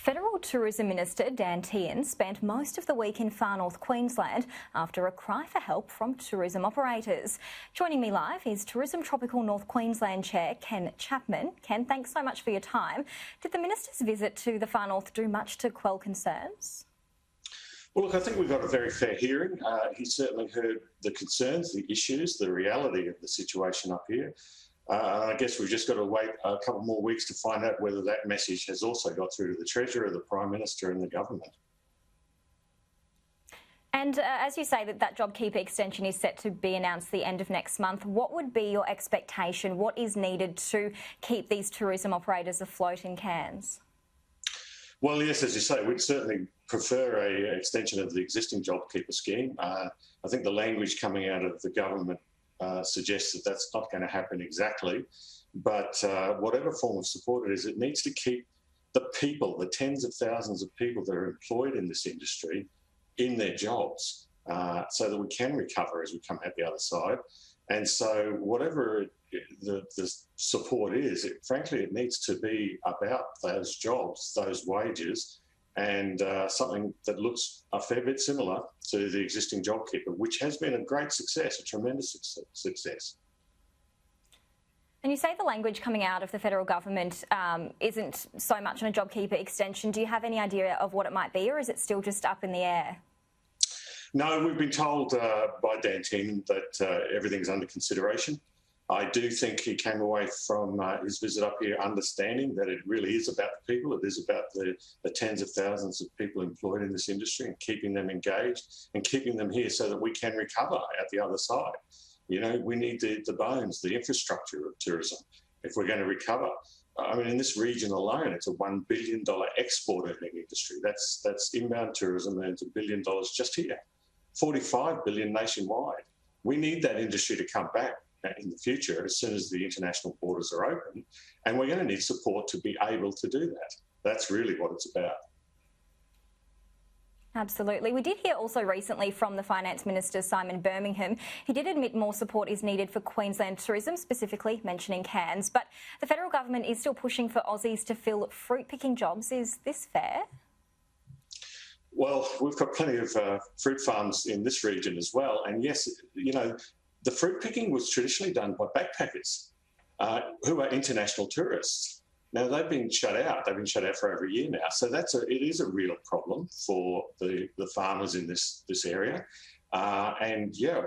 Federal Tourism Minister Dan Tehan spent most of the week in far north Queensland after a cry for help from tourism operators. Joining me live is Tourism Tropical North Queensland Chair Ken Chapman. Ken, thanks so much for your time. Did the minister's visit to the far north do much to quell concerns? Well, look, I think we got a very fair hearing. He certainly heard the concerns, the issues, the reality of the situation up here. I guess we've just got to wait a couple more weeks to find out whether that message has also got through to the Treasurer, the Prime Minister and the government. And as you say that JobKeeper extension is set to be announced the end of next month, what would be your expectation? What is needed to keep these tourism operators afloat in Cairns? Well, yes, as you say, we'd certainly prefer an extension of the existing JobKeeper scheme. I think the language coming out of the government suggests that that's not going to happen exactly, but whatever form of support it is, it needs to keep the people, the tens of thousands of people that are employed in this industry, in their jobs, so that we can recover as we come out the other side. And so whatever the support is, frankly, it needs to be about those jobs, those wages, and something that looks a fair bit similar to the existing JobKeeper, which has been a great success, a tremendous success. And you say the language coming out of the federal government isn't so much on a JobKeeper extension. Do you have any idea of what it might be, or is it still just up in the air? No, we've been told by Dan Tehan that everything's under consideration. I do think he came away from his visit up here understanding that it really is about the people. It is about the tens of thousands of people employed in this industry and keeping them engaged and keeping them here so that we can recover at the other side. You know, we need the bones, the infrastructure of tourism if we're going to recover. I mean, in this region alone, it's a $1 billion export earning industry. That's inbound tourism earns $1 billion just here, 45 billion nationwide. We need that industry to come back in the future as soon as the international borders are open, and we're going to need support to be able to do that. That's really what it's about. Absolutely. We did hear also recently from the Finance Minister, Simon Birmingham. He did admit more support is needed for Queensland tourism, specifically mentioning Cairns, but the federal government is still pushing for Aussies to fill fruit-picking jobs. Is this fair? Well, we've got plenty of fruit farms in this region as well, and yes, you know, the fruit picking was traditionally done by backpackers who are international tourists. Now, they've been shut out. They've been shut out for over a year now. So it is a real problem for the farmers in this area. And yeah,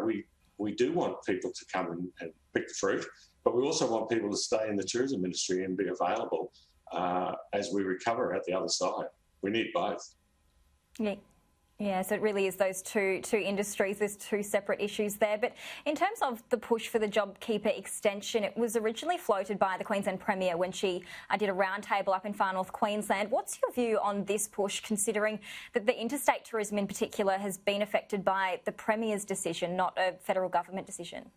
we do want people to come and pick the fruit, but we also want people to stay in the tourism industry and be available as we recover at the other side. We need both. Yeah, so it really is those two industries. There's two separate issues there. But in terms of the push for the JobKeeper extension, it was originally floated by the Queensland Premier when she did a roundtable up in far north Queensland. What's your view on this push, considering that the interstate tourism in particular has been affected by the Premier's decision, not a federal government decision?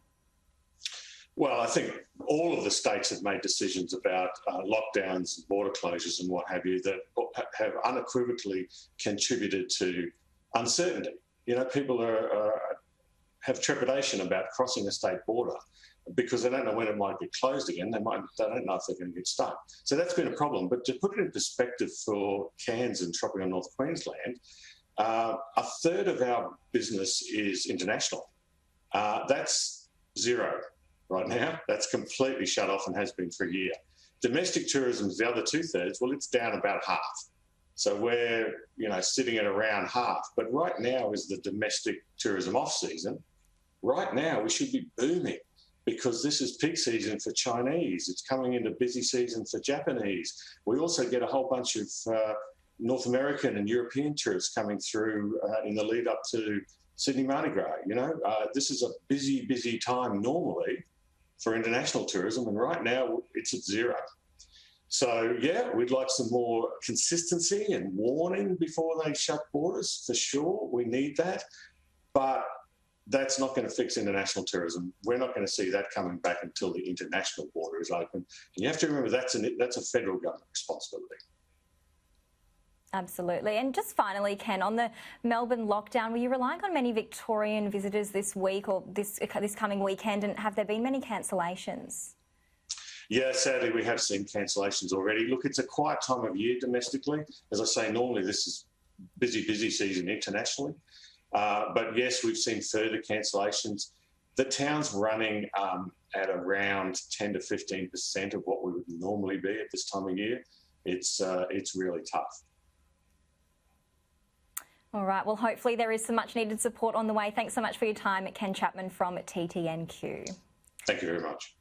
Well, I think all of the states have made decisions about lockdowns, border closures and what have you that have unequivocally contributed to uncertainty. You know, people have trepidation about crossing a state border because they don't know when it might get closed again. They don't know if they're going to get stuck. So that's been a problem. But to put it in perspective for Cairns and tropical North Queensland, a third of our business is international. That's zero right now. That's completely shut off and has been for a year. Domestic tourism is the other 2/3. Well, it's down about half. So we're, sitting at around half. But right now is the domestic tourism off-season. Right now we should be booming because this is peak season for Chinese. It's coming into busy season for Japanese. We also get a whole bunch of North American and European tourists coming through in the lead up to Sydney Mardi Gras. This is a busy, busy time normally for international tourism, and right now it's at zero. So, yeah, we'd like some more consistency and warning before they shut borders, for sure. We need that. But that's not going to fix international tourism. We're not going to see that coming back until the international border is open. And you have to remember that's a federal government responsibility. Absolutely. And just finally, Ken, on the Melbourne lockdown, were you relying on many Victorian visitors this week or this coming weekend, and have there been many cancellations? Yeah, sadly, we have seen cancellations already. Look, it's a quiet time of year domestically. As I say, normally this is busy season internationally. But yes, we've seen further cancellations. The town's running at around 10 to 15% of what we would normally be at this time of year. It's really tough. All right, well, hopefully there is some much needed support on the way. Thanks so much for your time, Ken Chapman from TTNQ. Thank you very much.